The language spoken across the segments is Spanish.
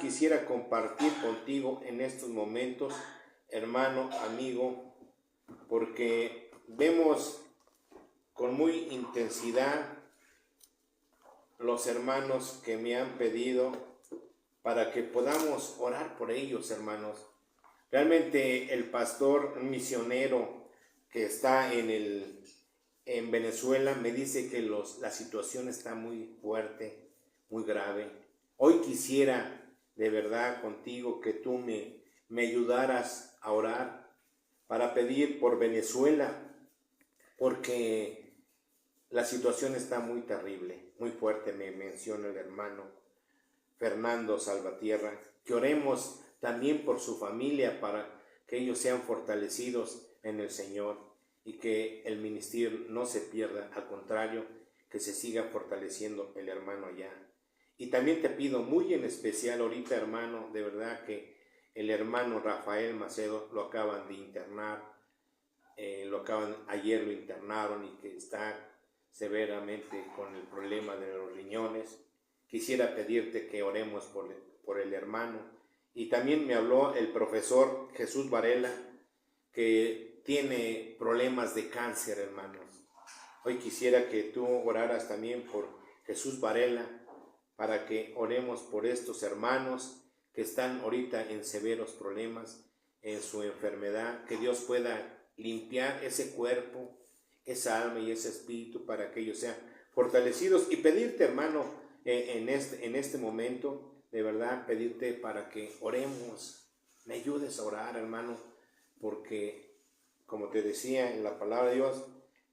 Quisiera compartir contigo en estos momentos, hermano, amigo, porque vemos con muy intensidad los hermanos que me han pedido para que podamos orar por ellos, hermanos. Realmente el pastor, un misionero que está en Venezuela, me dice que la situación está muy fuerte, muy grave. Hoy quisiera de verdad contigo que tú me ayudaras a orar para pedir por Venezuela, porque la situación está muy terrible, muy fuerte. Me menciona el hermano Fernando Salvatierra, que oremos también por su familia para que ellos sean fortalecidos en el Señor y que el ministerio no se pierda, al contrario, que se siga fortaleciendo el hermano allá. Y también te pido muy en especial ahorita, hermano, de verdad que el hermano Rafael Macedo lo acaban de internar, ayer lo internaron y que está severamente con el problema de los riñones. Quisiera pedirte que oremos por el hermano. Y también me habló el profesor Jesús Varela, que tiene problemas de cáncer, hermanos. Hoy quisiera que tú oraras también por Jesús Varela, para que oremos por estos hermanos que están ahorita en severos problemas en su enfermedad, que Dios pueda limpiar ese cuerpo, esa alma y ese espíritu para que ellos sean fortalecidos. Y pedirte, hermano, en este momento, de verdad, pedirte para que oremos, me ayudes a orar, hermano, porque, como te decía en la palabra de Dios,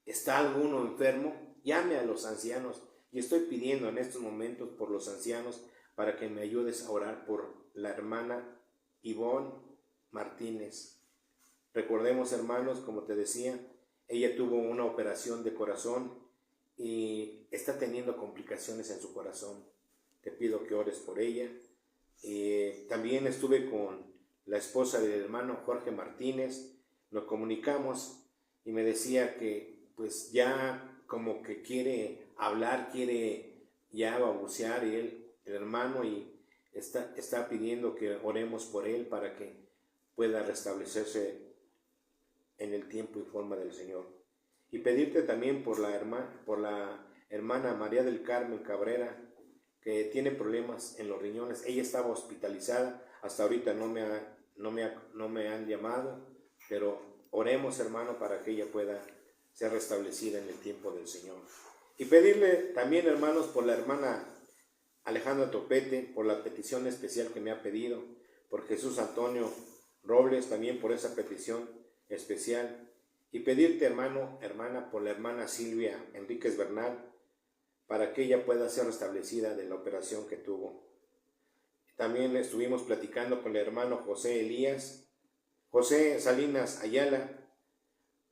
¿está alguno enfermo? Llame a los ancianos. Y estoy pidiendo en estos momentos por los ancianos para que me ayudes a orar por la hermana Ivonne Martínez. Recordemos, hermanos, como te decía, ella tuvo una operación de corazón y está teniendo complicaciones en su corazón. Te pido que ores por ella. También estuve con la esposa del hermano Jorge Martínez, nos comunicamos y me decía que pues ya como que quiere hablar, quiere ya balbucear el hermano, y está pidiendo que oremos por él para que pueda restablecerse en el tiempo y forma del Señor. Y pedirte también por la hermana María del Carmen Cabrera, que tiene problemas en los riñones. Ella estaba hospitalizada, hasta ahorita no me han llamado, pero oremos, hermano, para que ella pueda ser restablecida en el tiempo del Señor. Y pedirle también, hermanos, por la hermana Alejandra Topete, por la petición especial que me ha pedido, por Jesús Antonio Robles, también por esa petición especial. Y pedirte, hermana, por la hermana Silvia Enríquez Bernal, para que ella pueda ser restablecida de la operación que tuvo. También estuvimos platicando con el hermano José Salinas Ayala,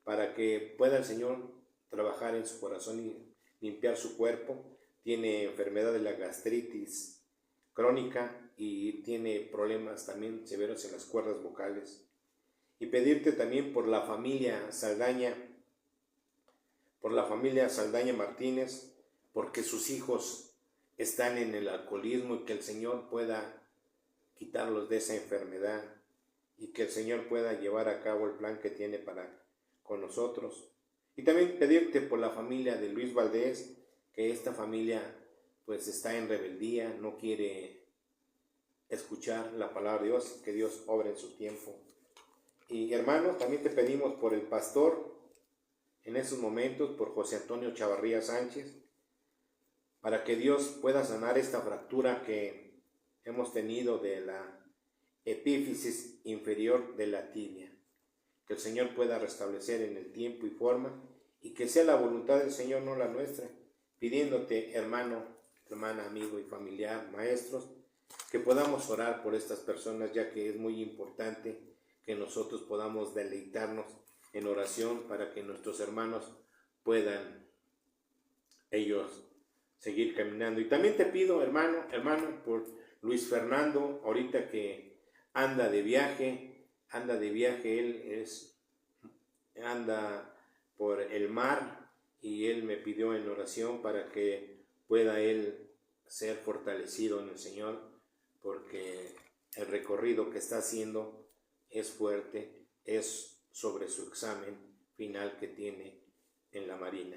para que pueda el Señor trabajar en su corazón y limpiar su cuerpo. Tiene enfermedad de la gastritis crónica y tiene problemas también severos en las cuerdas vocales. Y pedirte también por la familia Saldaña Martínez, porque sus hijos están en el alcoholismo, y que el Señor pueda quitarlos de esa enfermedad y que el Señor pueda llevar a cabo el plan que tiene con nosotros. Y también pedirte por la familia de Luis Valdés, que esta familia pues está en rebeldía, no quiere escuchar la palabra de Dios, que Dios obre en su tiempo. Y hermanos, también te pedimos por el pastor en esos momentos, por José Antonio Chavarría Sánchez, para que Dios pueda sanar esta fractura que hemos tenido de la epífisis inferior de la tibia. Que el Señor pueda restablecer en el tiempo y forma, y que sea la voluntad del Señor, no la nuestra. Pidiéndote, hermano, hermana, amigo y familiar, maestros, que podamos orar por estas personas, ya que es muy importante que nosotros podamos deleitarnos en oración para que nuestros hermanos puedan ellos seguir caminando. Y también te pido, hermano, por Luis Fernando, ahorita que anda de viaje, él anda por el mar, y él me pidió en oración para que pueda él ser fortalecido en el Señor, porque el recorrido que está haciendo es fuerte, es sobre su examen final que tiene en la Marina,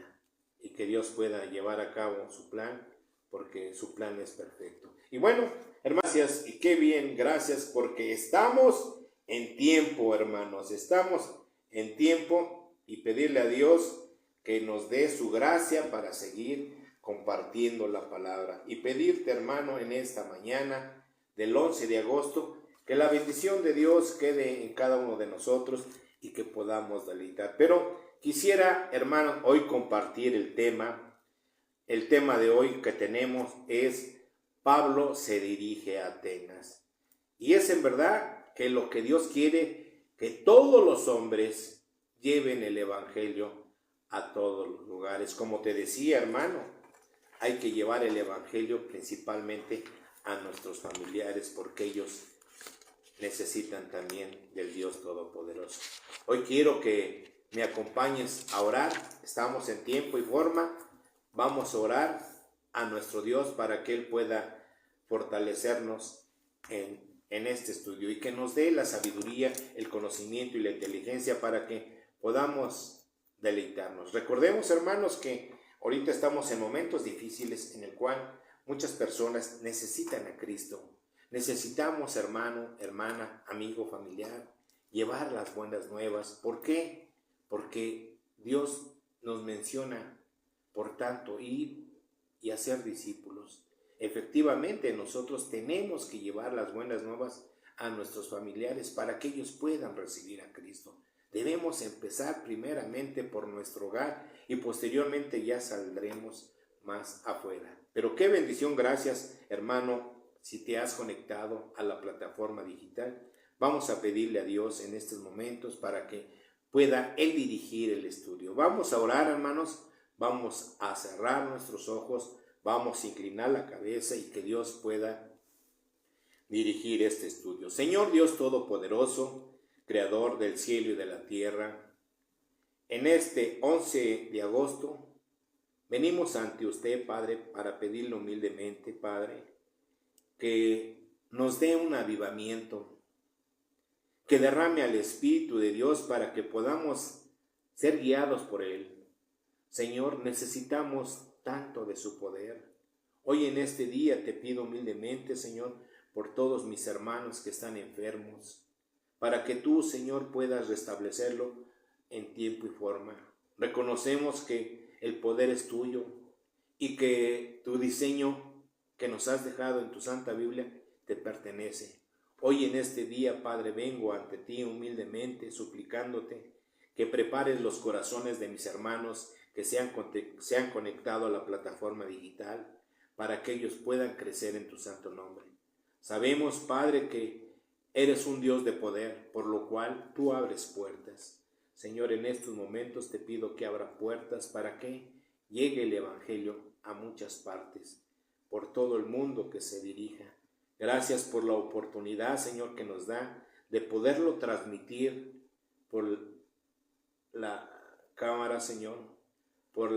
y que Dios pueda llevar a cabo su plan, porque su plan es perfecto. Y bueno, hermanos, gracias, y qué bien, gracias, porque estamos en tiempo, hermanos, estamos en tiempo, y pedirle a Dios que nos dé su gracia para seguir compartiendo la palabra, y pedirte, hermano, en esta mañana del 11 de agosto, que la bendición de Dios quede en cada uno de nosotros y que podamos deleitar. Pero quisiera, hermano, hoy compartir el tema. El tema de hoy que tenemos es: Pablo se dirige a Atenas. Y es en verdad que lo que Dios quiere, que todos los hombres lleven el evangelio a todos los lugares. Como te decía, hermano, hay que llevar el evangelio principalmente a nuestros familiares, porque ellos necesitan también del Dios Todopoderoso. Hoy quiero que me acompañes a orar. Estamos en tiempo y forma. Vamos a orar a nuestro Dios para que Él pueda fortalecernos en este estudio, y que nos dé la sabiduría, el conocimiento y la inteligencia para que podamos deleitarnos. Recordemos, hermanos, que ahorita estamos en momentos difíciles en el cual muchas personas necesitan a Cristo. Necesitamos, hermano, hermana, amigo, familiar, llevar las buenas nuevas. ¿Por qué? Porque Dios nos menciona, por tanto, ir y hacer discípulos. Efectivamente, nosotros tenemos que llevar las buenas nuevas a nuestros familiares para que ellos puedan recibir a Cristo. Debemos empezar primeramente por nuestro hogar y posteriormente ya saldremos más afuera. Pero qué bendición, gracias, hermano, si te has conectado a la plataforma digital. Vamos a pedirle a Dios en estos momentos para que pueda Él dirigir el estudio. Vamos a orar, hermanos, vamos a cerrar nuestros ojos, vamos a inclinar la cabeza y que Dios pueda dirigir este estudio. Señor Dios Todopoderoso, Creador del cielo y de la tierra, en este 11 de agosto venimos ante usted, Padre, para pedirle humildemente, Padre, que nos dé un avivamiento, que derrame al Espíritu de Dios para que podamos ser guiados por Él. Señor, necesitamos tanto de su poder. Hoy en este día te pido humildemente, Señor, por todos mis hermanos que están enfermos, para que tú, Señor, puedas restablecerlo en tiempo y forma. Reconocemos que el poder es tuyo y que tu diseño que nos has dejado en tu Santa Biblia te pertenece. Hoy en este día, Padre, vengo ante ti humildemente, suplicándote que prepares los corazones de mis hermanos que se han conectado a la plataforma digital, para que ellos puedan crecer en tu santo nombre. Sabemos, Padre, que eres un Dios de poder, por lo cual tú abres puertas. Señor, en estos momentos te pido que abra puertas para que llegue el Evangelio a muchas partes, por todo el mundo que se dirija. Gracias por la oportunidad, Señor, que nos da de poderlo transmitir por la cámara, Señor, por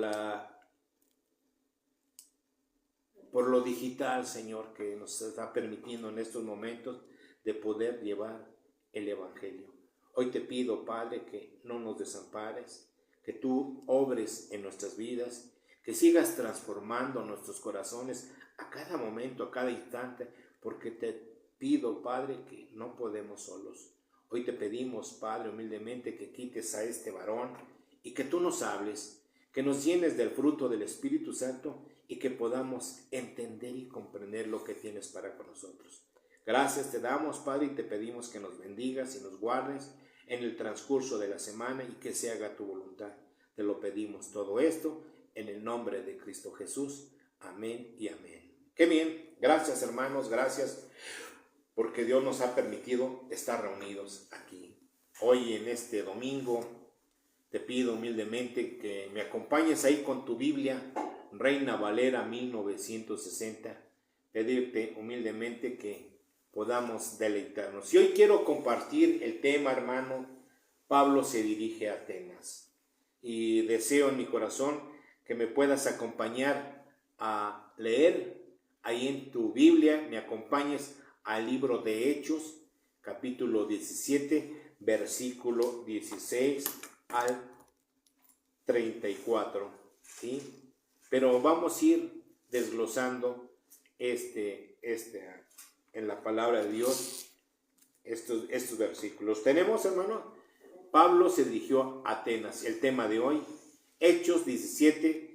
lo digital, Señor, que nos está permitiendo en estos momentos de poder llevar el Evangelio. Hoy te pido, Padre, que no nos desampares, que tú obres en nuestras vidas, que sigas transformando nuestros corazones a cada momento, a cada instante, porque te pido, Padre, que no podemos solos. Hoy te pedimos, Padre, humildemente que quites a este varón y que tú nos hables, que nos llenes del fruto del Espíritu Santo y que podamos entender y comprender lo que tienes para con nosotros. Gracias te damos, Padre, y te pedimos que nos bendigas y nos guardes en el transcurso de la semana y que se haga tu voluntad. Te lo pedimos todo esto en el nombre de Cristo Jesús. Amén y amén. Qué bien, gracias hermanos, gracias porque Dios nos ha permitido estar reunidos aquí. Hoy en este domingo te pido humildemente que me acompañes ahí con tu Biblia, Reina Valera 1960, pedirte humildemente que podamos deleitarnos. Y hoy quiero compartir el tema, hermano, Pablo se dirige a Atenas. Y deseo en mi corazón que me puedas acompañar a leer ahí en tu Biblia, me acompañes al libro de Hechos, capítulo 17, versículo 16 al 34, ¿sí? Pero vamos a ir desglosando en la palabra de Dios estos versículos. Tenemos, hermano, Pablo se dirigió a Atenas. El tema de hoy, Hechos 17.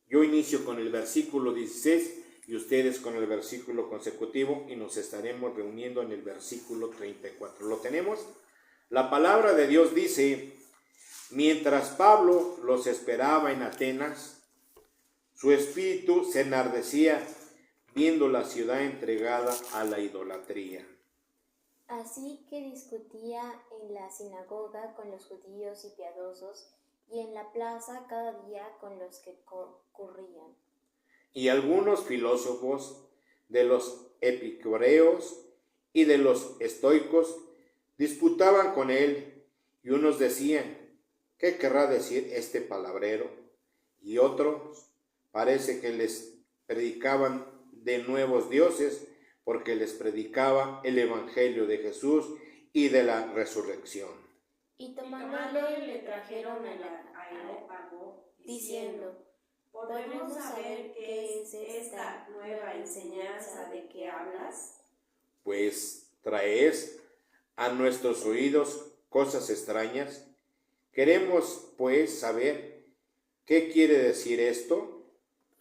Yo inicio con el versículo 16 y ustedes con el versículo consecutivo y nos estaremos reuniendo en el versículo 34. ¿Lo tenemos? La palabra de Dios dice: mientras Pablo los esperaba en Atenas, su espíritu se enardecía viendo la ciudad entregada a la idolatría. Así que discutía en la sinagoga con los judíos y piadosos, y en la plaza cada día con los que concurrían. Y algunos filósofos de los epicureos y de los estoicos disputaban con él, y unos decían: ¿qué querrá decir este palabrero? Y otros parece que les predicaban de nuevos dioses, porque les predicaba el evangelio de Jesús y de la resurrección. Y tomándole le trajeron al Areópago, diciendo: ¿podemos saber qué es esta nueva enseñanza de que hablas? Pues traes a nuestros oídos cosas extrañas. Queremos pues saber qué quiere decir esto.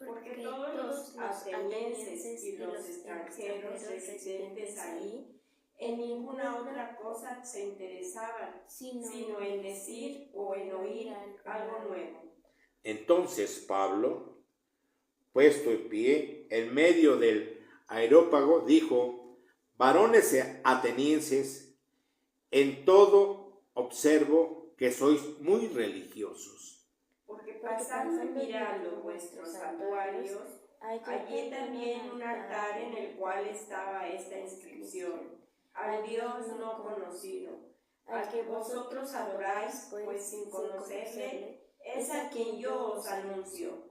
Porque todos los atenienses y los extranjeros residentes ahí en ninguna otra cosa se interesaban, sino en decir o en oír algo nuevo. Entonces Pablo, puesto en pie en medio del Areópago, dijo: varones atenienses, en todo observo que sois muy religiosos. Porque pasando y mirando vuestros santuarios, hallé también un altar en el cual estaba esta inscripción: al Dios no conocido, al que vosotros adoráis, pues sin conocerle, es a quien yo os anuncio.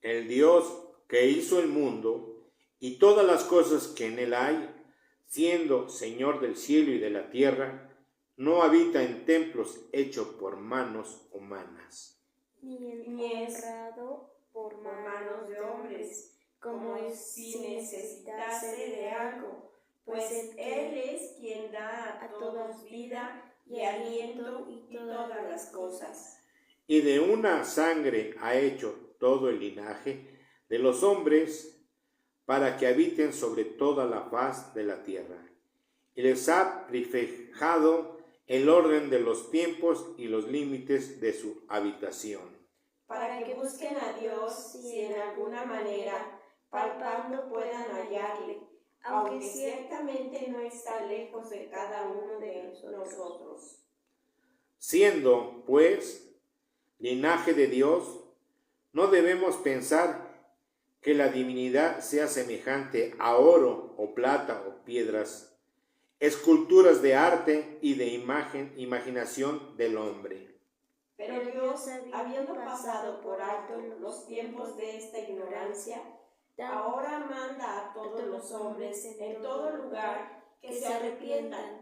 El Dios que hizo el mundo y todas las cosas que en él hay, siendo Señor del cielo y de la tierra, no habita en templos hechos por manos humanas, ni es honrado por manos de hombres, como si necesitase de algo, pues Él es quien da a todos vida y aliento y todas las cosas. Y de una sangre ha hecho todo el linaje de los hombres, para que habiten sobre toda la faz de la tierra. Y les ha fijado el orden de los tiempos y los límites de su habitación. Para que busquen a Dios si en alguna manera, palpando, puedan hallarle, aunque ciertamente no está lejos de cada uno de nosotros. Siendo, pues, linaje de Dios, no debemos pensar que la divinidad sea semejante a oro o plata o piedras, esculturas de arte y de imaginación del hombre. Pero Dios, habiendo pasado por alto los tiempos de esta ignorancia, ahora manda a todos los hombres en todo lugar que se arrepientan.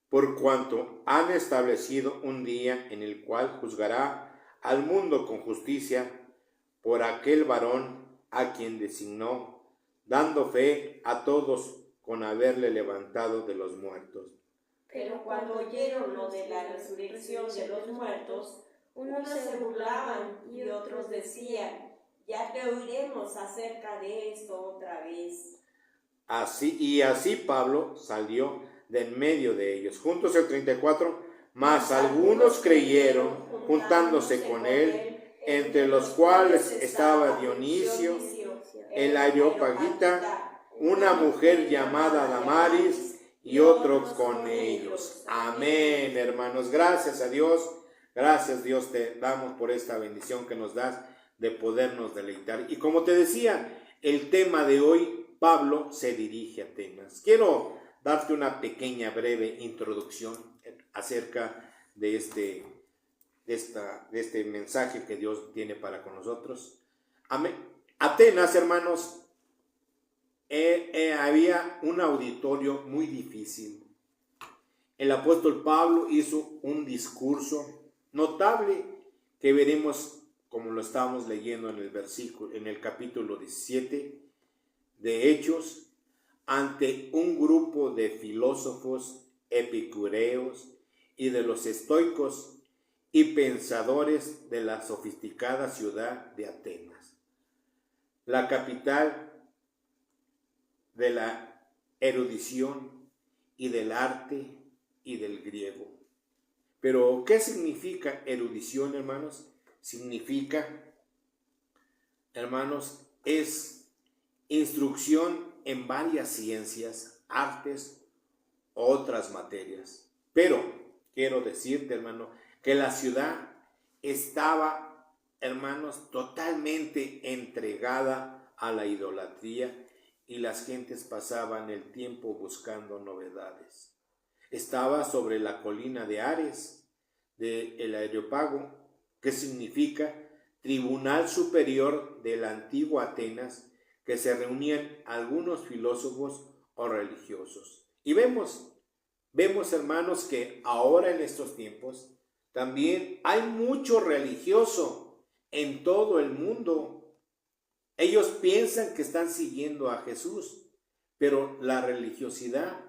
Por cuanto han establecido un día en el cual juzgará al mundo con justicia por aquel varón a quien designó, dando fe a todos con haberle levantado de los muertos. Pero cuando oyeron lo de la resurrección de los muertos, unos se burlaban y otros decían: ya te oiremos acerca de esto otra vez. Así Pablo salió de en medio de ellos. Juntos el 34, mas algunos creyeron, juntándose con él, entre los cuales estaba Dionisio, el areopagita, una mujer llamada Damaris, y otros con ellos. Amén, hermanos. Gracias a Dios. Gracias, Dios, te damos por esta bendición que nos das de podernos deleitar. Y como te decía, el tema de hoy, Pablo se dirige a Atenas. Quiero darte una pequeña, breve introducción acerca de este mensaje que Dios tiene para con nosotros. Amén. Atenas, hermanos, había un auditorio muy difícil. El apóstol Pablo hizo un discurso notable que veremos como lo estábamos leyendo en el capítulo 17 de Hechos, ante un grupo de filósofos epicureos y de los estoicos y pensadores de la sofisticada ciudad de Atenas, la capital de la erudición y del arte y del griego. Pero, ¿qué significa erudición, hermanos? Significa, hermanos, es instrucción en varias ciencias, artes, otras materias. Pero quiero decirte, hermano, que la ciudad estaba, hermanos, totalmente entregada a la idolatría y las gentes pasaban el tiempo buscando novedades. Estaba sobre la colina de Ares, del Areópago, que significa tribunal superior de la antigua Atenas, que se reunían algunos filósofos o religiosos. Y vemos, hermanos, que ahora en estos tiempos también hay mucho religioso en todo el mundo. Ellos piensan que están siguiendo a Jesús, pero la religiosidad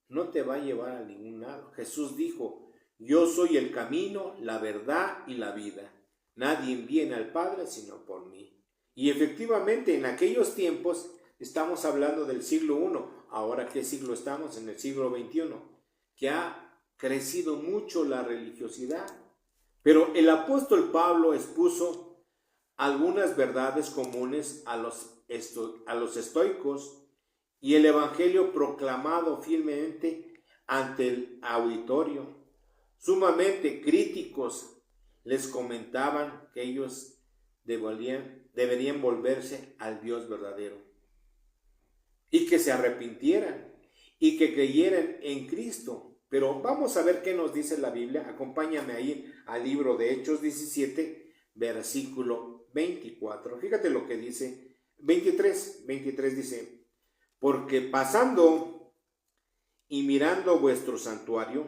no te va a llevar a ningún lado. Jesús dijo: yo soy el camino, la verdad y la vida. Nadie viene al Padre sino por mí. Y efectivamente en aquellos tiempos, estamos hablando del siglo I, ahora ¿qué siglo estamos? En el siglo XXI, que ha crecido mucho la religiosidad. Pero el apóstol Pablo expuso algunas verdades comunes a los estoicos y el evangelio proclamado fielmente ante el auditorio. Sumamente críticos les comentaban que ellos deberían volverse al Dios verdadero y que se arrepintieran y que creyeran en Cristo. Pero vamos a ver qué nos dice la Biblia. Acompáñame ahí al libro de Hechos 17, versículo 24. Fíjate lo que dice. 23 dice: porque pasando y mirando vuestro santuario,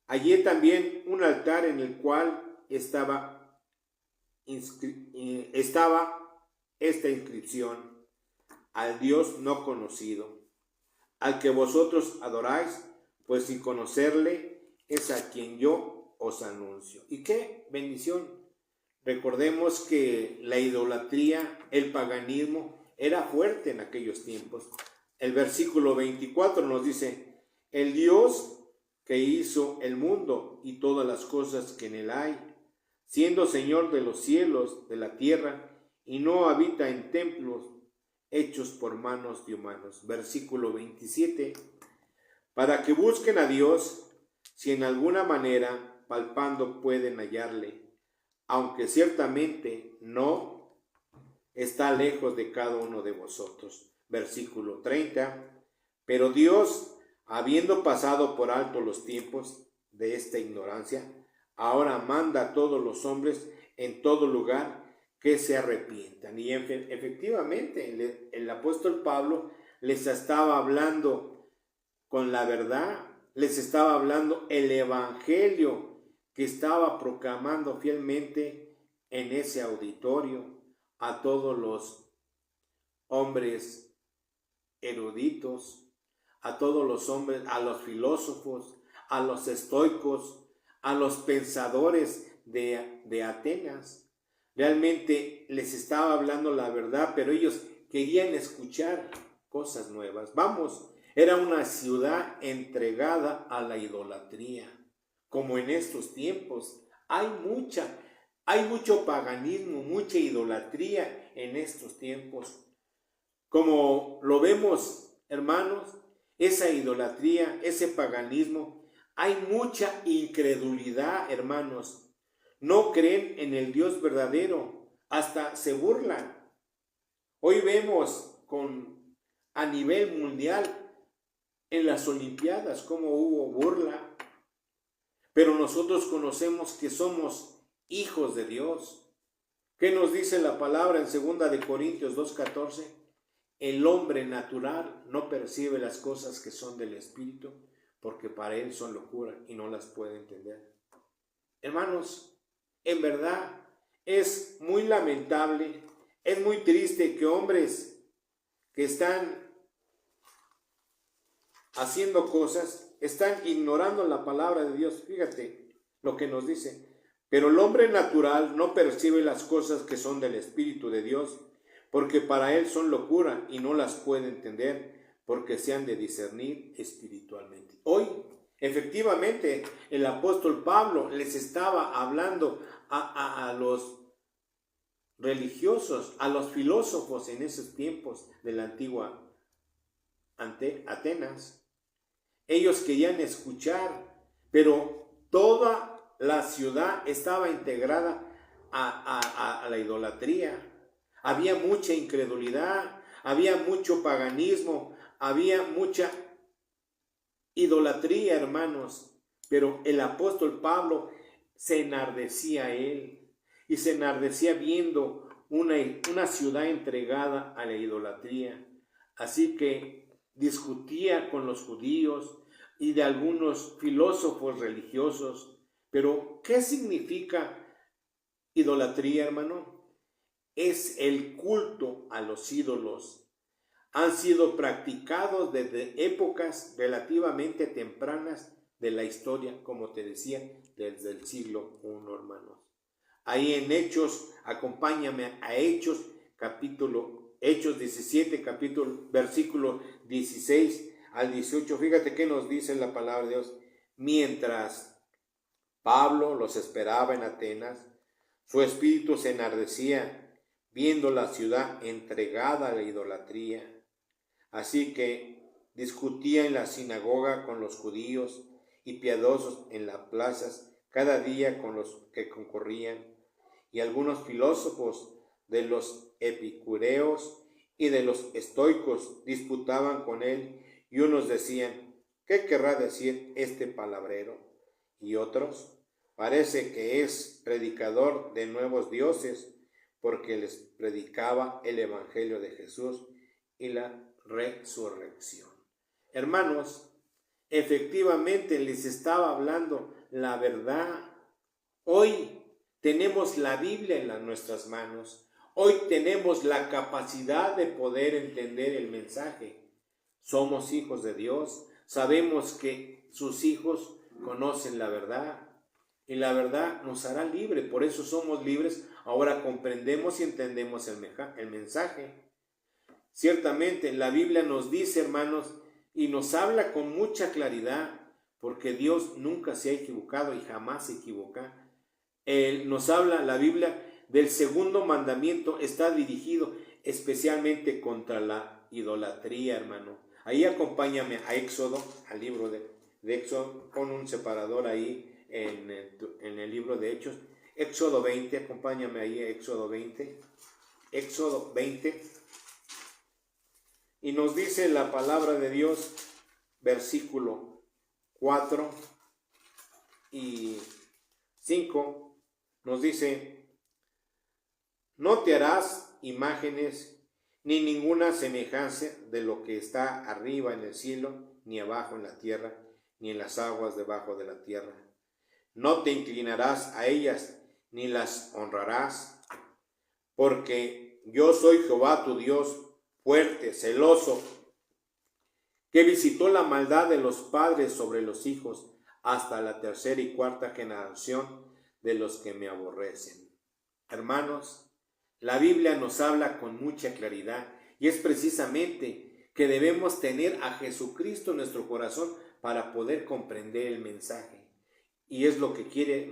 hallé también un altar en el cual estaba esta inscripción: al Dios no conocido, al que vosotros adoráis, pues sin conocerle es a quien yo os anuncio. Y qué bendición. Recordemos que la idolatría, el paganismo, era fuerte en aquellos tiempos. El versículo 24 nos dice: el Dios que hizo el mundo y todas las cosas que en él hay, siendo Señor de los cielos, de la tierra, y no habita en templos hechos por manos de humanos. Versículo 27, para que busquen a Dios, si en alguna manera palpando pueden hallarle, aunque ciertamente no está lejos de cada uno de vosotros. Versículo 30, pero Dios, habiendo pasado por alto los tiempos de esta ignorancia, ahora manda a todos los hombres en todo lugar que se arrepientan. Y efectivamente el apóstol Pablo les estaba hablando con la verdad, les estaba hablando el evangelio que estaba proclamando fielmente en ese auditorio a todos los hombres eruditos, a todos los hombres, a los filósofos, a los estoicos, a los pensadores de Atenas. Realmente les estaba hablando la verdad, pero ellos querían escuchar cosas nuevas. Vamos, era una ciudad entregada a la idolatría. Como en estos tiempos, hay mucho paganismo, mucha idolatría en estos tiempos. Como lo vemos, hermanos, esa idolatría, ese paganismo, hay mucha incredulidad, hermanos. No creen en el Dios verdadero, hasta se burlan. Hoy vemos a nivel mundial en las Olimpiadas cómo hubo burla, pero nosotros conocemos que somos hijos de Dios. ¿Qué nos dice la palabra en 2 de Corintios 2:14? el hombre natural no percibe las cosas que son del Espíritu, porque para él son locura y no las puede entender. Hermanos, en verdad es muy lamentable, es muy triste que hombres que están haciendo cosas, están ignorando la palabra de Dios. Fíjate lo que nos dice. Pero el hombre natural no percibe las cosas que son del Espíritu de Dios, porque para él son locura y no las puede entender, porque se han de discernir espiritualmente. Hoy, efectivamente, el apóstol Pablo les estaba hablando a los religiosos, a los filósofos en esos tiempos de la antigua Atenas. Ellos querían escuchar, pero toda la ciudad estaba integrada a la idolatría. Había mucha incredulidad, había mucho paganismo, había mucha idolatría, hermanos. Pero el apóstol Pablo se enardecía él y se enardecía viendo una ciudad entregada a la idolatría. Así que discutía con los judíos y de algunos filósofos religiosos. Pero, ¿qué significa idolatría, hermano? Es el culto a los ídolos. Han sido practicados desde épocas relativamente tempranas de la historia, como te decía, desde el siglo I, hermanos. Ahí en Hechos, acompáñame a Hechos 17, versículo 16 al 18. Fíjate qué nos dice la palabra de Dios. Mientras Pablo los esperaba en Atenas, su espíritu se enardecía viendo la ciudad entregada a la idolatría. Así que discutía en la sinagoga con los judíos y piadosos en las plazas cada día con los que concurrían. Y algunos filósofos de los epicureos y de los estoicos disputaban con él, y unos decían: ¿qué querrá decir este palabrero? Y otros: parece que es predicador de nuevos dioses, porque les predicaba el evangelio de Jesús y la resurrección. Hermanos, efectivamente les estaba hablando la verdad. Hoy tenemos la Biblia en nuestras manos. Hoy tenemos la capacidad de poder entender el mensaje. Somos hijos de Dios. Sabemos que sus hijos conocen la verdad. Y la verdad nos hará libre. Por eso somos libres. Ahora comprendemos y entendemos el mensaje. Ciertamente la Biblia nos dice, hermanos, y nos habla con mucha claridad, porque Dios nunca se ha equivocado y jamás se equivoca. Nos habla la Biblia del segundo mandamiento, está dirigido especialmente contra la idolatría, hermano. Ahí acompáñame a Éxodo, al libro de Éxodo, pon un separador ahí en el libro de Hechos. Éxodo 20, acompáñame ahí a Éxodo 20. Éxodo 20. Y nos dice la palabra de Dios, versículo 4 y 5. Nos dice: no te harás imágenes ni ninguna semejanza de lo que está arriba en el cielo, ni abajo en la tierra, ni en las aguas debajo de la tierra. No te inclinarás a ellas, ni las honrarás, porque yo soy Jehová tu Dios, fuerte, celoso, que visitó la maldad de los padres sobre los hijos, hasta la tercera y cuarta generación de los que me aborrecen. Hermanos, la Biblia nos habla con mucha claridad, y es precisamente que debemos tener a Jesucristo en nuestro corazón para poder comprender el mensaje. Y es lo que quiere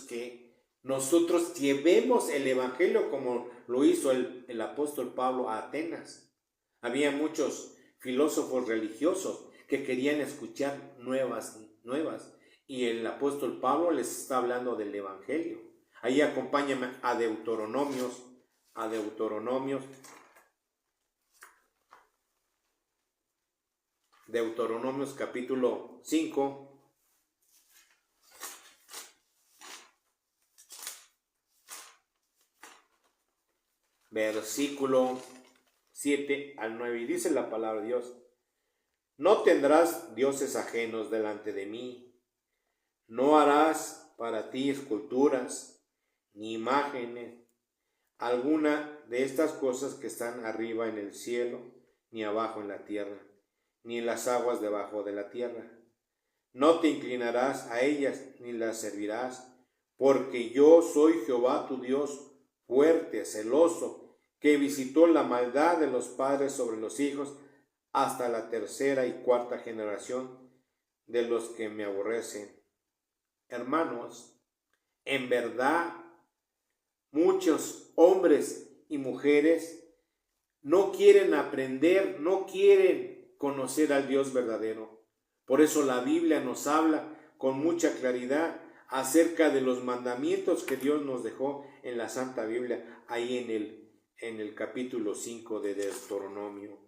que nosotros llevemos el evangelio como lo hizo el apóstol Pablo a Atenas. Había muchos filósofos religiosos que querían escuchar nuevas, y el apóstol Pablo les está hablando del evangelio. Ahí acompáñame a Deuteronomios capítulo 5, versículo 7 al 9. Y dice la palabra de Dios: no tendrás dioses ajenos delante de mí, no harás para ti esculturas, ni imágenes, alguna de estas cosas que están arriba en el cielo, ni abajo en la tierra, ni en las aguas debajo de la tierra. No te inclinarás a ellas, ni las servirás, porque yo soy Jehová tu Dios, fuerte, celoso, que visitó la maldad de los padres sobre los hijos, hasta la tercera y cuarta generación de los que me aborrecen. Hermanos, en verdad, muchos hombres y mujeres no quieren aprender, no quieren conocer al Dios verdadero. Por eso la Biblia nos habla con mucha claridad acerca de los mandamientos que Dios nos dejó en la Santa Biblia, ahí en el capítulo 5 de Deuteronomio.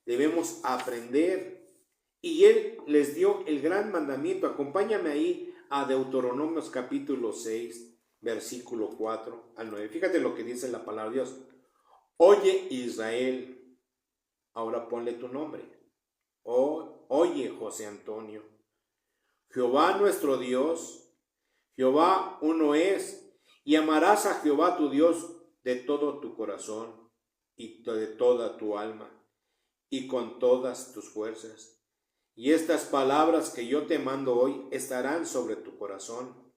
Debemos aprender, y Él les dio el gran mandamiento. Acompáñame ahí a Deuteronomios capítulo 6, versículo 4 al 9. Fíjate lo que dice la palabra de Dios. Oye Israel, ahora ponle tu nombre. Oye José Antonio, Jehová nuestro Dios, Jehová uno es, y amarás a Jehová tu Dios de todo tu corazón y de toda tu alma y con todas tus fuerzas. Y estas palabras que yo te mando hoy estarán sobre tu corazón,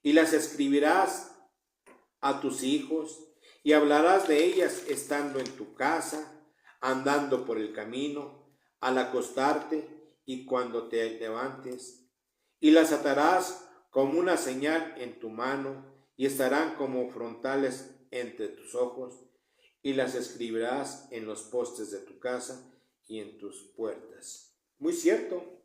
y las escribirás a tus hijos, y hablarás de ellas estando en tu casa, andando por el camino, al acostarte y cuando te levantes. Y las atarás como una señal en tu mano, y estarán como frontales entre tus ojos, y las escribirás en los postes de tu casa y en tus puertas. Muy cierto.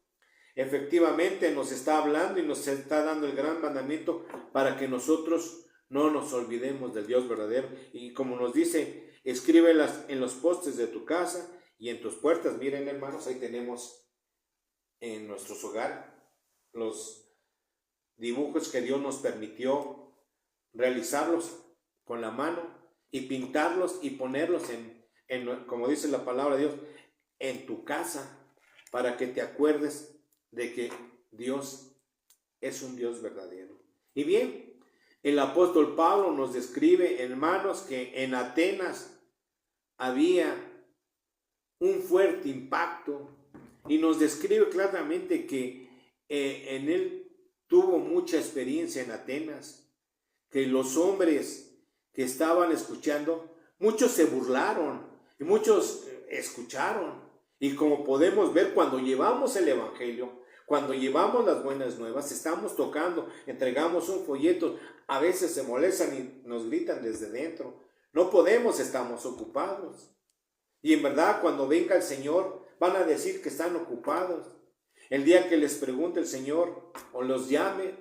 Efectivamente nos está hablando y nos está dando el gran mandamiento para que nosotros no nos olvidemos del Dios verdadero. Y como nos dice, escríbelas en los postes de tu casa y en tus puertas. Miren, hermanos, ahí tenemos en nuestros hogares los dibujos que Dios nos permitió realizarlos con la mano y pintarlos y ponerlos como dice la palabra de Dios, en tu casa, para que te acuerdes de que Dios es un Dios verdadero. Y bien, el apóstol Pablo nos describe, hermanos, que en Atenas había un fuerte impacto, y nos describe claramente que en él tuvo mucha experiencia en Atenas, que los hombres que estaban escuchando, muchos se burlaron y muchos escucharon. Y como podemos ver, cuando llevamos el evangelio, cuando llevamos las buenas nuevas, estamos tocando, entregamos un folleto, a veces se molestan y nos gritan desde dentro. No podemos, estamos ocupados. Y en verdad, cuando venga el Señor, van a decir que están ocupados. El día que les pregunte el Señor o los llame,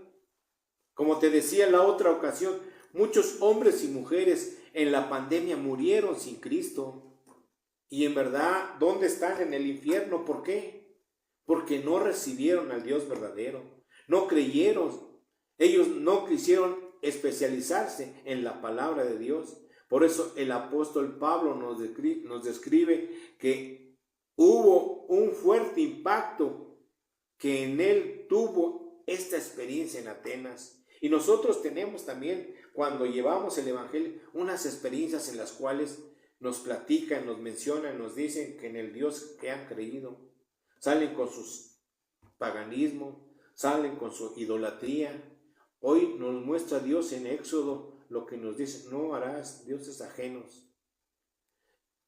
como te decía en la otra ocasión, muchos hombres y mujeres en la pandemia murieron sin Cristo. Y en verdad, ¿dónde están? En el infierno. ¿Por qué? Porque no recibieron al Dios verdadero. No creyeron. Ellos no quisieron especializarse en la palabra de Dios. Por eso el apóstol Pablo nos describe que hubo un fuerte impacto que en él tuvo esta experiencia en Atenas. Y nosotros tenemos también, cuando llevamos el evangelio, unas experiencias en las cuales nos platican, nos mencionan, nos dicen que en el Dios que han creído, salen con su paganismo, salen con su idolatría. Hoy nos muestra Dios en Éxodo lo que nos dice: no harás dioses ajenos.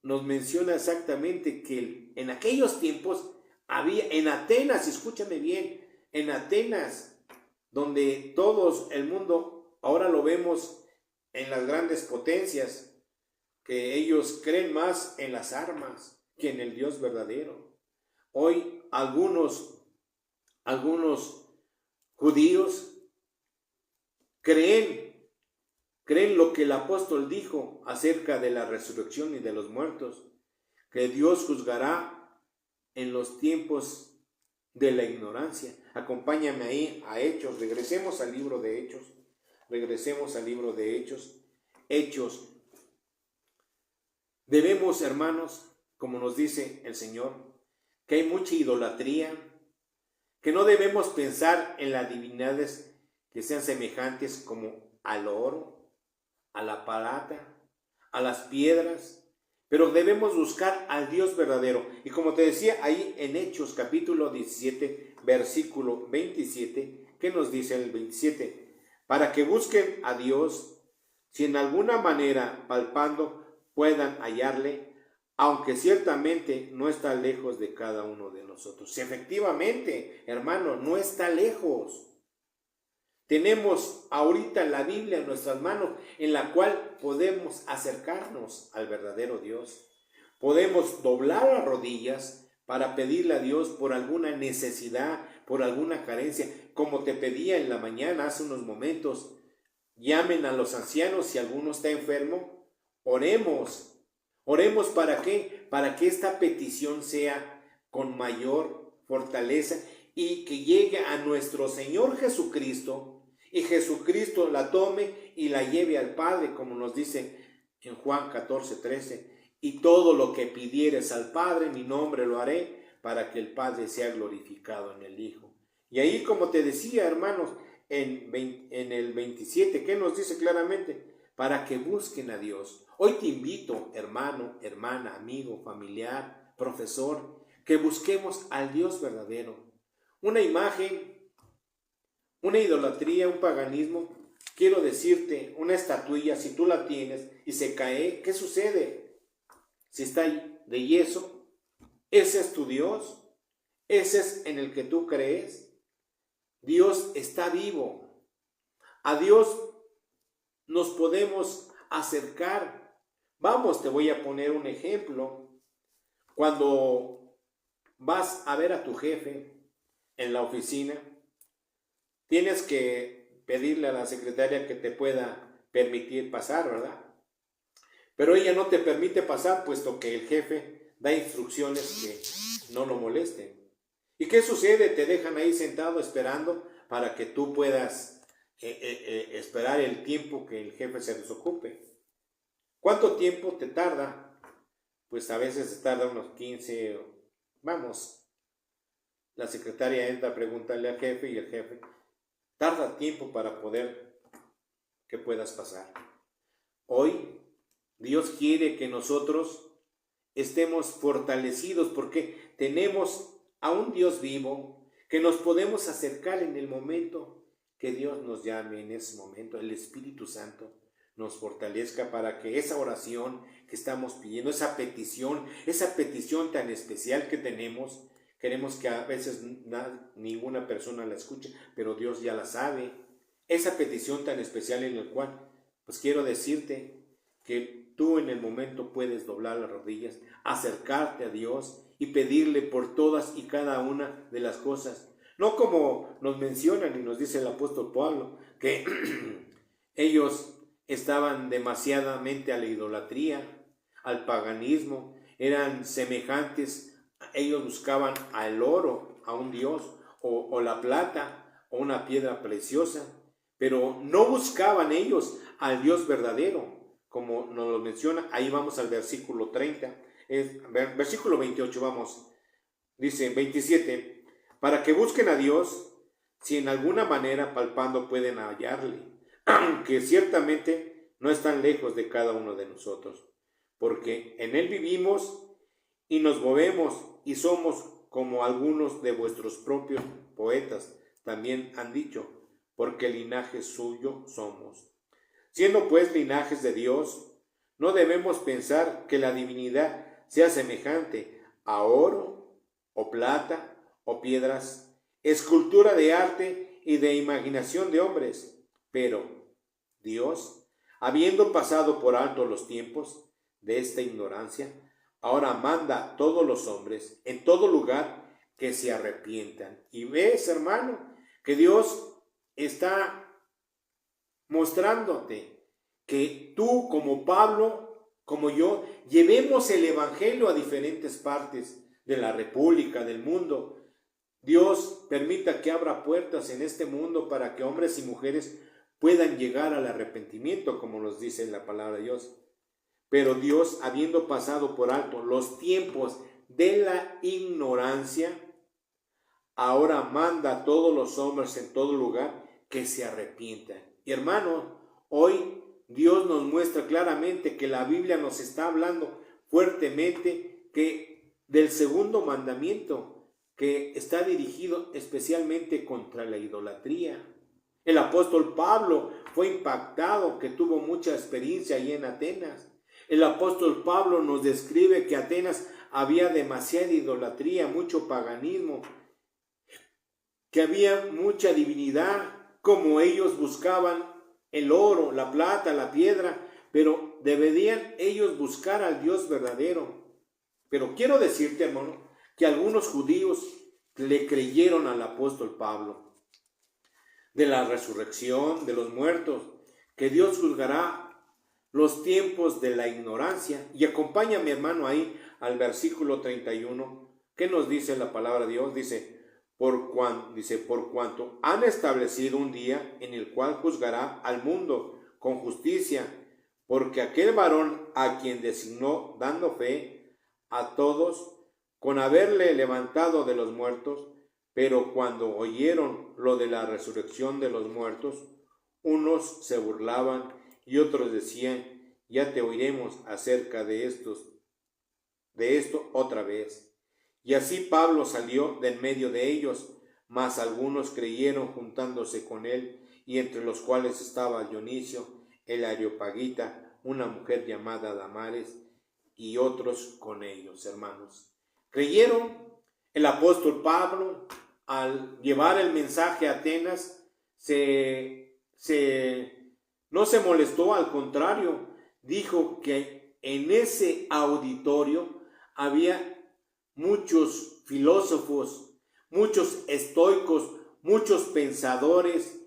Nos menciona exactamente que en aquellos tiempos había, en Atenas, escúchame bien, en Atenas, donde todo el mundo, ahora lo vemos en las grandes potencias, que ellos creen más en las armas que en el Dios verdadero. Hoy algunos judíos creen lo que el apóstol dijo acerca de la resurrección y de los muertos, que Dios juzgará en los tiempos de la ignorancia. Acompáñame ahí a Hechos, regresemos al libro de Hechos, Hechos Debemos, hermanos, como nos dice el Señor, que hay mucha idolatría, que no debemos pensar en las divinidades que sean semejantes como al oro, a la plata, a las piedras, pero debemos buscar al Dios verdadero. Y como te decía ahí en Hechos capítulo 17, versículo 27, ¿qué nos dice el 27? Para que busquen a Dios, si en alguna manera palpando puedan hallarle, aunque ciertamente no está lejos de cada uno de nosotros. Si efectivamente, hermano, no está lejos. Tenemos ahorita la Biblia en nuestras manos, en la cual podemos acercarnos al verdadero Dios. Podemos doblar las rodillas para pedirle a Dios por alguna necesidad, por alguna carencia. Como te pedía en la mañana hace unos momentos, llamen a los ancianos si alguno está enfermo. Oremos. Oremos ¿para qué? Para que esta petición sea con mayor fortaleza y que llegue a nuestro Señor Jesucristo, y Jesucristo la tome y la lleve al Padre, como nos dice en Juan 14:13. Y todo lo que pidieres al Padre en mi nombre lo haré, para que el Padre sea glorificado en el Hijo. Y ahí, como te decía, hermanos, en el 27, ¿qué nos dice claramente? Para que busquen a Dios. Hoy te invito, hermano, hermana, amigo, familiar, profesor, que busquemos al Dios verdadero. Una imagen, una idolatría, un paganismo, quiero decirte, una estatuilla, si tú la tienes y se cae, ¿qué sucede? Si está ahí de yeso, ese es tu Dios, ese es en el que tú crees. Dios está vivo. A Dios nos podemos acercar. Vamos, te voy a poner un ejemplo. Cuando vas a ver a tu jefe en la oficina, tienes que pedirle a la secretaria que te pueda permitir pasar, ¿verdad? Pero ella no te permite pasar, puesto que el jefe da instrucciones que no lo molesten. ¿Y qué sucede? Te dejan ahí sentado esperando para que tú puedas esperar el tiempo que el jefe se desocupe. ¿Cuánto tiempo te tarda? Pues a veces se tarda unos 15, vamos. La secretaria entra a preguntarle al jefe y el jefe tarda tiempo para poder que puedas pasar. Hoy Dios quiere que nosotros estemos fortalecidos porque tenemos a un Dios vivo que nos podemos acercar en el momento que Dios nos llame. En ese momento el Espíritu Santo nos fortalezca para que esa oración que estamos pidiendo, esa petición tan especial que tenemos, queremos que a veces ninguna persona la escuche, pero Dios ya la sabe. Esa petición tan especial en la cual, pues quiero decirte que tú en el momento puedes doblar las rodillas, acercarte a Dios y pedirle por todas y cada una de las cosas. No como nos mencionan y nos dice el apóstol Pablo, que ellos estaban demasiadamente a la idolatría, al paganismo, eran semejantes. Ellos buscaban al oro, a un dios, o la plata, o una piedra preciosa, pero no buscaban ellos al Dios verdadero, como nos lo menciona. Ahí vamos al versículo 30, versículo 28, vamos, dice 27, para que busquen a Dios, si en alguna manera palpando pueden hallarle, aunque ciertamente no están lejos de cada uno de nosotros, porque en Él vivimos y nos movemos y somos como algunos de vuestros propios poetas también han dicho, porque linaje suyo somos. Siendo pues linajes de Dios, no debemos pensar que la divinidad sea semejante a oro o plata o piedras, escultura de arte y de imaginación de hombres, pero Dios, habiendo pasado por alto los tiempos de esta ignorancia, ahora manda a todos los hombres en todo lugar que se arrepientan. Y ves, hermano, que Dios está mostrándote que tú, como Pablo, como yo, llevemos el evangelio a diferentes partes de la república, del mundo. Dios permita que abra puertas en este mundo para que hombres y mujeres puedan llegar al arrepentimiento, como nos dice la palabra de Dios. Pero Dios, habiendo pasado por alto los tiempos de la ignorancia, ahora manda a todos los hombres en todo lugar que se arrepientan. Y hermano, hoy Dios nos muestra claramente que la Biblia nos está hablando fuertemente que del segundo mandamiento, que está dirigido especialmente contra la idolatría. El apóstol Pablo fue impactado, que tuvo mucha experiencia ahí en Atenas. El apóstol Pablo nos describe que Atenas había demasiada idolatría, mucho paganismo, que había mucha divinidad, como ellos buscaban el oro, la plata, la piedra, pero deberían ellos buscar al Dios verdadero. Pero quiero decirte, hermano, que algunos judíos le creyeron al apóstol Pablo de la resurrección de los muertos, que Dios juzgará los tiempos de la ignorancia. Y acompáñame, hermano, ahí al versículo 31. ¿Qué nos dice la palabra de Dios? Dice, por cuanto han establecido un día en el cual juzgará al mundo con justicia, porque aquel varón a quien designó, dando fe a todos, con haberle levantado de los muertos, pero cuando oyeron lo de la resurrección de los muertos, unos se burlaban y otros decían, ya te oiremos acerca de esto otra vez. Y así Pablo salió de en medio de ellos, mas algunos creyeron juntándose con él, y entre los cuales estaba Dionisio, el Areopagita, una mujer llamada Damaris, y otros con ellos, hermanos. Creyeron. El apóstol Pablo, al llevar el mensaje a Atenas, no se molestó, al contrario, dijo que en ese auditorio había muchos filósofos, muchos estoicos, muchos pensadores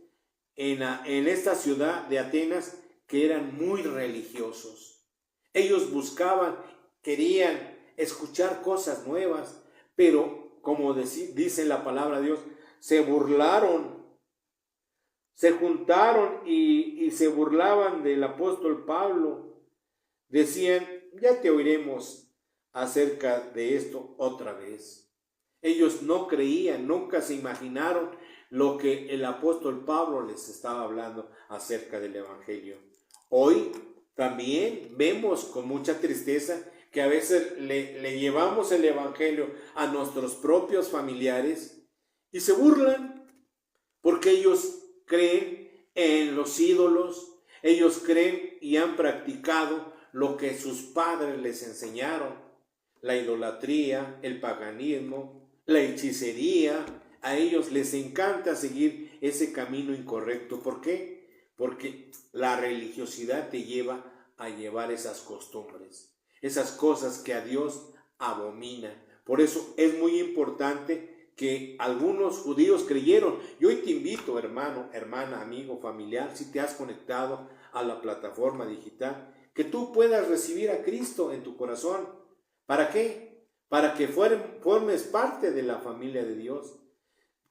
en esta ciudad de Atenas que eran muy religiosos. Ellos buscaban, querían escuchar cosas nuevas, pero como dice la palabra de Dios, se burlaron, se juntaron y se burlaban del apóstol Pablo. Decían, ya te oiremos acerca de esto otra vez. Ellos no creían, nunca se imaginaron lo que el apóstol Pablo les estaba hablando acerca del evangelio. Hoy también vemos con mucha tristeza que a veces le llevamos el evangelio a nuestros propios familiares y se burlan porque ellos creen en los ídolos, ellos creen y han practicado lo que sus padres les enseñaron. La idolatría, el paganismo, la hechicería, a ellos les encanta seguir ese camino incorrecto. ¿Por qué? Porque la religiosidad te lleva a llevar esas costumbres, esas cosas que a Dios abomina. Por eso es muy importante que algunos judíos creyeron. Y hoy te invito, hermano, hermana, amigo, familiar, si te has conectado a la plataforma digital, que tú puedas recibir a Cristo en tu corazón. ¿Para qué? Para que formes parte de la familia de Dios.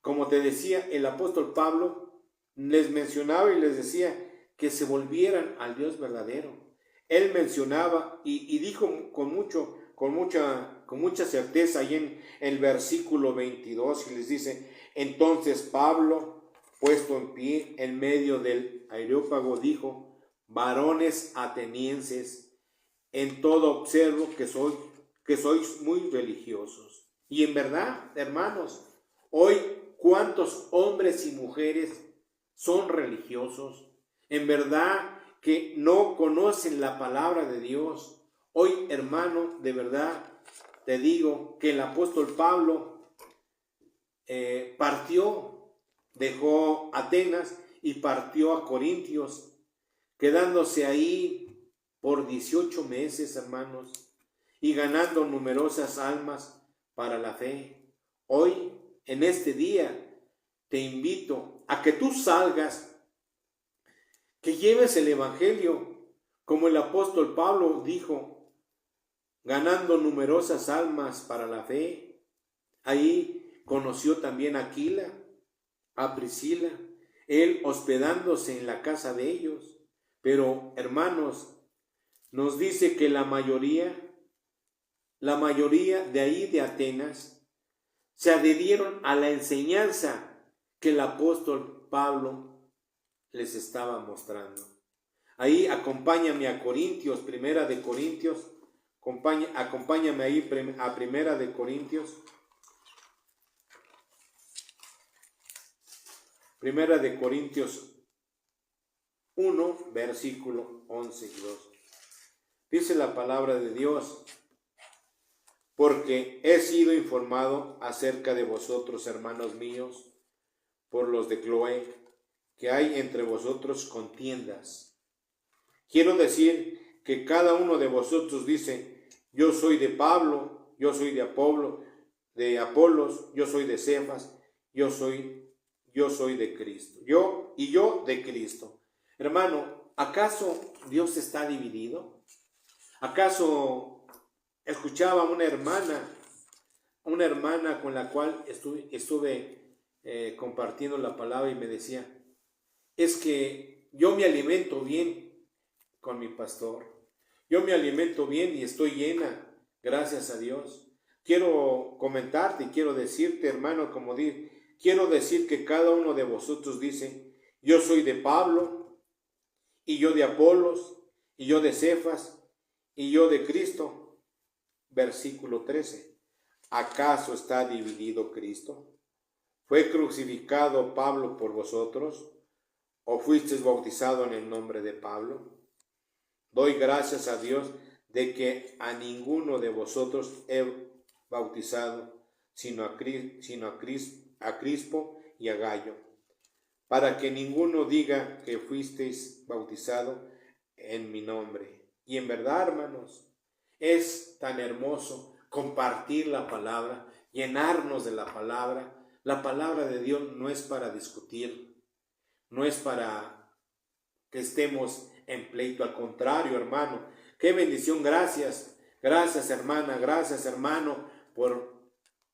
Como te decía, el apóstol Pablo les mencionaba y les decía que se volvieran al Dios verdadero. Él mencionaba y dijo con mucha certeza ahí en el versículo 22, y les dice, entonces Pablo, puesto en pie en medio del Areópago, dijo, varones atenienses, en todo observo que sois muy religiosos. Y en verdad, hermanos, hoy cuántos hombres y mujeres son religiosos, en verdad que no conocen la palabra de Dios. Hoy, hermano, de verdad te digo que el apóstol Pablo partió, dejó Atenas y partió a Corintios, quedándose ahí por 18 meses, hermanos, y ganando numerosas almas para la fe. Hoy, en este día, te invito a que tú salgas, que lleves el evangelio, como el apóstol Pablo dijo, ganando numerosas almas para la fe. Ahí conoció también a Aquila, a Priscila, él hospedándose en la casa de ellos. Pero, hermanos, nos dice que la mayoría de ahí de Atenas se adherieron a la enseñanza que el apóstol Pablo les estaba mostrando. Ahí acompáñame a Corintios, Primera de Corintios, acompáñame ahí a Primera de Corintios. Primera de Corintios 1, versículo 11 y 12. Dice la palabra de Dios: porque he sido informado acerca de vosotros, hermanos míos, por los de Cloé, que hay entre vosotros contiendas. Quiero decir que cada uno de vosotros dice: yo soy de Pablo, yo soy de Apolos, yo soy de Cefas, yo soy de Cristo. Yo de Cristo. Hermano, ¿acaso Dios está dividido? ¿Acaso escuchaba una hermana con la cual estuve compartiendo la palabra y me decía: es que yo me alimento bien con mi pastor, yo me alimento bien y estoy llena, gracias a Dios? Quiero comentarte y quiero decirte, hermano, quiero decir que cada uno de vosotros dice: yo soy de Pablo, y yo de Apolos, y yo de Cefas, y yo de Cristo. Versículo 13. ¿Acaso está dividido Cristo? ¿Fue crucificado Pablo por vosotros? ¿O fuisteis bautizado en el nombre de Pablo? Doy gracias a Dios de que a ninguno de vosotros he bautizado, sino a Crispo y a Gallo, para que ninguno diga que fuisteis bautizado en mi nombre. Y en verdad, hermanos, es tan hermoso compartir la palabra, llenarnos de la palabra. La palabra de Dios no es para discutir, no es para que estemos en pleito. Al contrario, hermano, qué bendición. Gracias hermana, gracias hermano por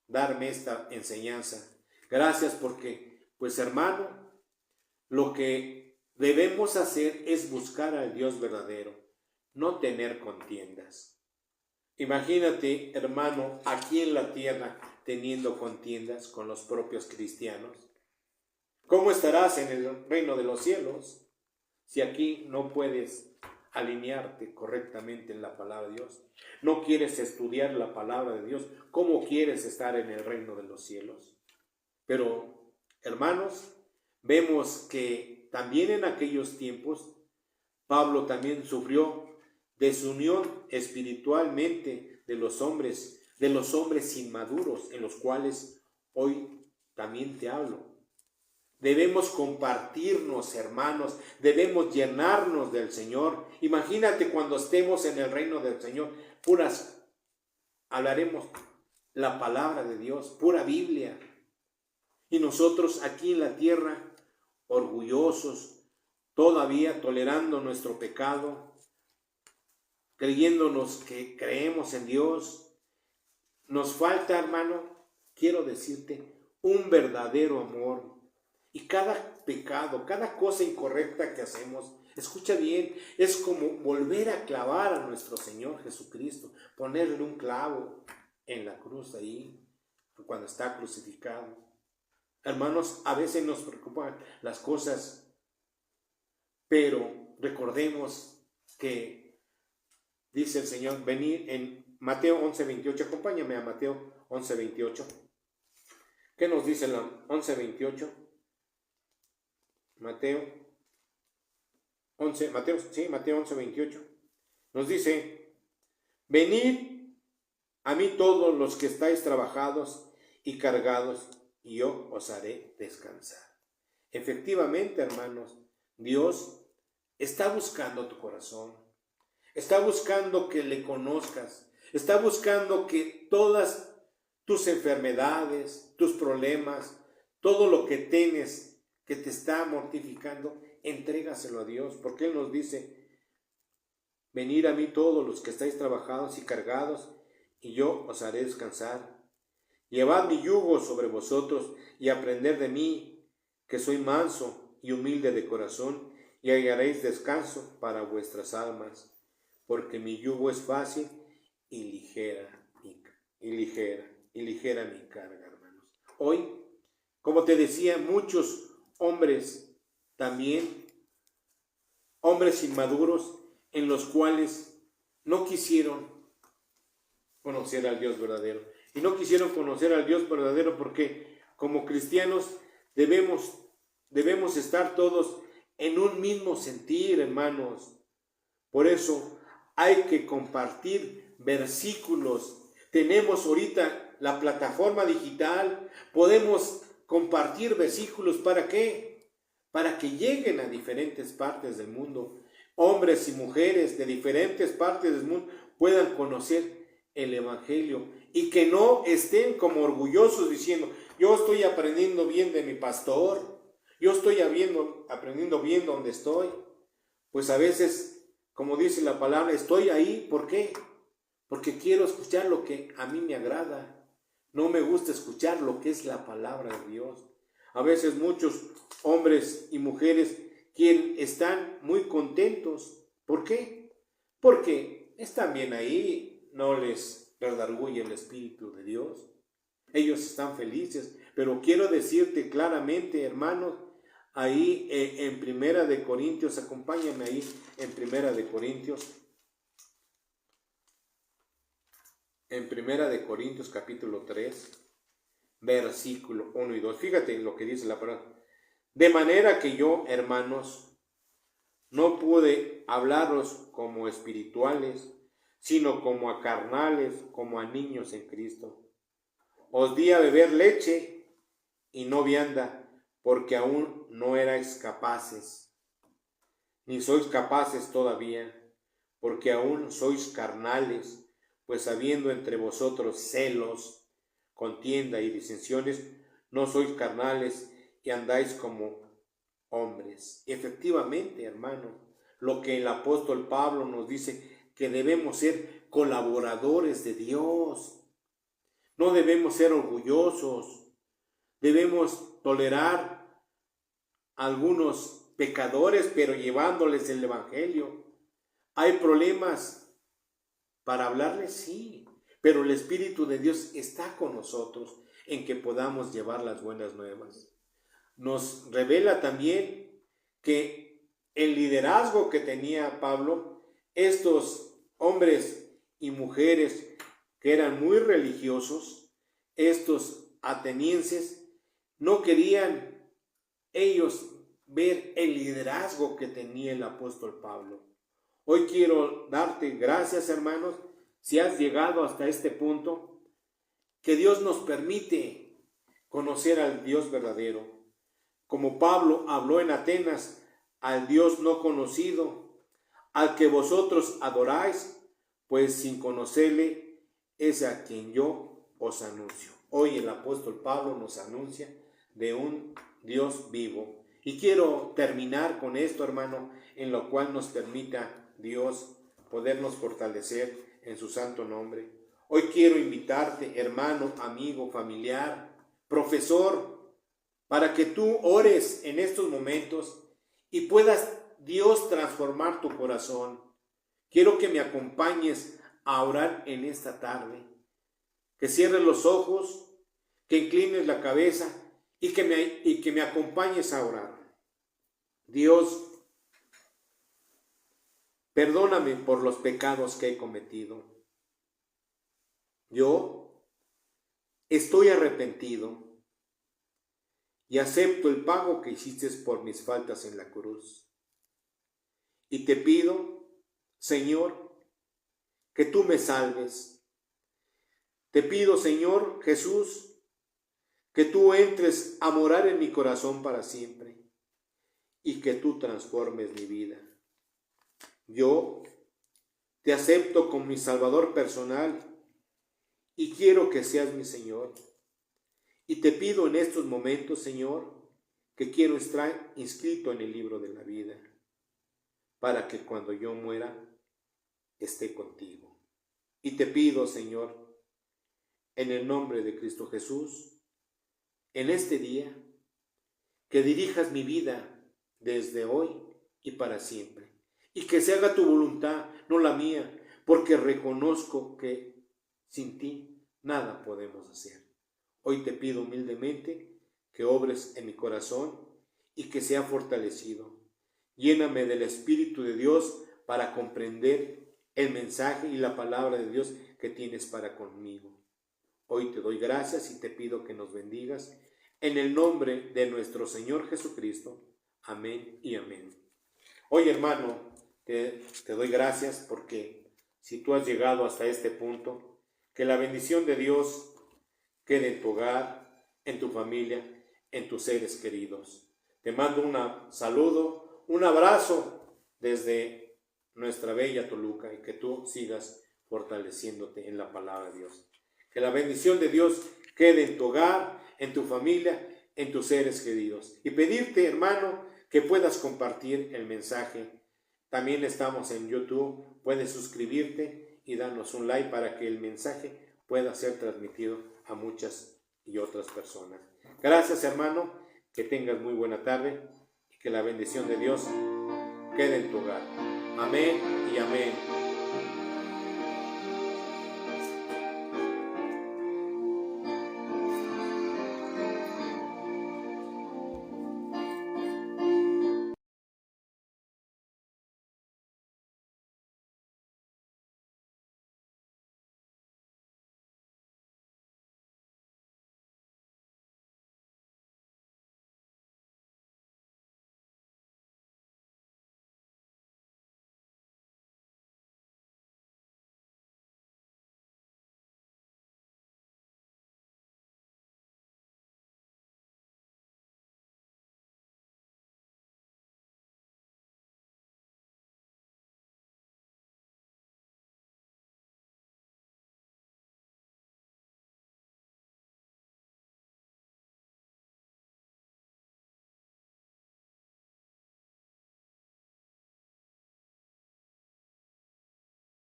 darme esta enseñanza. Gracias porque, pues hermano, lo que debemos hacer es buscar al Dios verdadero, no tener contiendas. Imagínate, hermano, aquí en la tierra teniendo contiendas con los propios cristianos. ¿Cómo estarás en el reino de los cielos si aquí no puedes alinearte correctamente en la palabra de Dios? ¿No quieres estudiar la palabra de Dios? ¿Cómo quieres estar en el reino de los cielos? Pero, hermanos, vemos que también en aquellos tiempos Pablo también sufrió desunión espiritualmente de los hombres inmaduros, en los cuales hoy también te hablo. Debemos compartirnos, hermanos, debemos llenarnos del Señor. Imagínate cuando estemos en el reino del Señor, hablaremos la palabra de Dios, pura Biblia. Y nosotros aquí en la tierra, orgullosos, todavía tolerando nuestro pecado, creyéndonos que creemos en Dios. Nos falta, hermano, quiero decirte, un verdadero amor. Y cada pecado, cada cosa incorrecta que hacemos, escucha bien, es como volver a clavar a nuestro Señor Jesucristo, ponerle un clavo en la cruz ahí, cuando está crucificado. Hermanos, a veces nos preocupan las cosas, pero recordemos que dice el Señor, venir en Mateo 11:28, acompáñame a Mateo 11:28. ¿Qué nos dice el 11:28? Mateo 11:28. Nos dice: venid a mí todos los que estáis trabajados y cargados, y yo os haré descansar. Efectivamente, hermanos, Dios está buscando tu corazón. Está buscando que le conozcas. Está buscando que todas tus enfermedades, tus problemas, todo lo que tienes que te está mortificando, entrégaselo a Dios. Porque Él nos dice: venid a mí todos los que estáis trabajados y cargados, y yo os haré descansar. Llevad mi yugo sobre vosotros y aprended de mí, que soy manso y humilde de corazón, y hallaréis descanso para vuestras almas. porque mi yugo es fácil y ligera mi carga, hermanos. Hoy, como te decía, muchos hombres también, hombres inmaduros, en los cuales no quisieron conocer al Dios verdadero. Y no quisieron conocer al Dios verdadero porque como cristianos debemos estar todos en un mismo sentir, hermanos. Por eso hay que compartir versículos. Tenemos ahorita la plataforma digital, podemos compartir versículos. ¿Para qué? Para que lleguen a diferentes partes del mundo. Hombres y mujeres de diferentes partes del mundo puedan conocer el Evangelio y que no estén como orgullosos diciendo, yo estoy aprendiendo bien de mi pastor, yo estoy aprendiendo bien donde estoy. Pues a veces, como dice la palabra, estoy ahí, ¿por qué? Porque quiero escuchar lo que a mí me agrada. No me gusta escuchar lo que es la palabra de Dios. A veces muchos hombres y mujeres están muy contentos. ¿Por qué? Porque están bien ahí, no les redarguye el Espíritu de Dios. Ellos están felices, pero quiero decirte claramente, hermanos, ahí en Primera de Corintios, acompáñame ahí en Primera de Corintios. En Primera de Corintios capítulo 3, versículo 1 y 2. Fíjate lo que dice la palabra. De manera que yo, hermanos, no pude hablaros como espirituales, sino como a carnales, como a niños en Cristo. Os di a beber leche y no vianda, porque aún no erais capaces, ni sois capaces todavía, porque aún sois carnales, pues habiendo entre vosotros celos, contienda y disensiones, no sois carnales y andáis como hombres. Efectivamente, hermano, lo que el apóstol Pablo nos dice, que debemos ser colaboradores de Dios. No debemos ser orgullosos, debemos tolerar a algunos pecadores, pero llevándoles el Evangelio. ¿Hay problemas para hablarles? Sí, pero el Espíritu de Dios está con nosotros en que podamos llevar las buenas nuevas. Nos revela también que el liderazgo que tenía Pablo, estos hombres y mujeres que eran muy religiosos, estos atenienses, no querían ellos ver el liderazgo que tenía el apóstol Pablo. Hoy quiero darte gracias, hermanos, si has llegado hasta este punto, que Dios nos permite conocer al Dios verdadero. Como Pablo habló en Atenas, al Dios no conocido, al que vosotros adoráis, pues sin conocerle, es a quien yo os anuncio. Hoy el apóstol Pablo nos anuncia de un Dios vivo. Y quiero terminar con esto, hermano, en lo cual nos permita Dios podernos fortalecer en su santo nombre. Hoy quiero invitarte, hermano, amigo, familiar, profesor, para que tú ores en estos momentos y puedas Dios transformar tu corazón. Quiero que me acompañes a orar en esta tarde, que cierres los ojos, que inclines la cabeza y que me acompañes a orar. Dios, perdóname por los pecados que he cometido. Yo estoy arrepentido y acepto el pago que hiciste por mis faltas en la cruz. Y te pido, Señor, que tú me salves. Te pido, Señor Jesús, que tú entres a morar en mi corazón para siempre y que tú transformes mi vida. Yo te acepto como mi Salvador personal y quiero que seas mi Señor. Y te pido en estos momentos, Señor, que quiero estar inscrito en el libro de la vida, para que cuando yo muera, esté contigo. Y te pido, Señor, en el nombre de Cristo Jesús, en este día, que dirijas mi vida desde hoy y para siempre. y que se haga tu voluntad, no la mía, porque reconozco que sin ti nada podemos hacer. Hoy te pido humildemente que obres en mi corazón y que sea fortalecido. Lléname del Espíritu de Dios para comprender el mensaje y la palabra de Dios que tienes para conmigo. Hoy te doy gracias y te pido que nos bendigas en el nombre de nuestro Señor Jesucristo. Amén y amén. Hoy, hermano, te doy gracias porque si tú has llegado hasta este punto, que la bendición de Dios quede en tu hogar, en tu familia, en tus seres queridos. Te mando un saludo, un abrazo desde nuestra bella Toluca y que tú sigas fortaleciéndote en la palabra de Dios. Que la bendición de Dios quede en tu hogar, en tu familia, en tus seres queridos. Y pedirte, hermano, que puedas compartir el mensaje. También estamos en YouTube, puedes suscribirte y darnos un like para que el mensaje pueda ser transmitido a muchas y otras personas. Gracias, hermano, que tengas muy buena tarde y que la bendición de Dios quede en tu hogar. Amén y amén.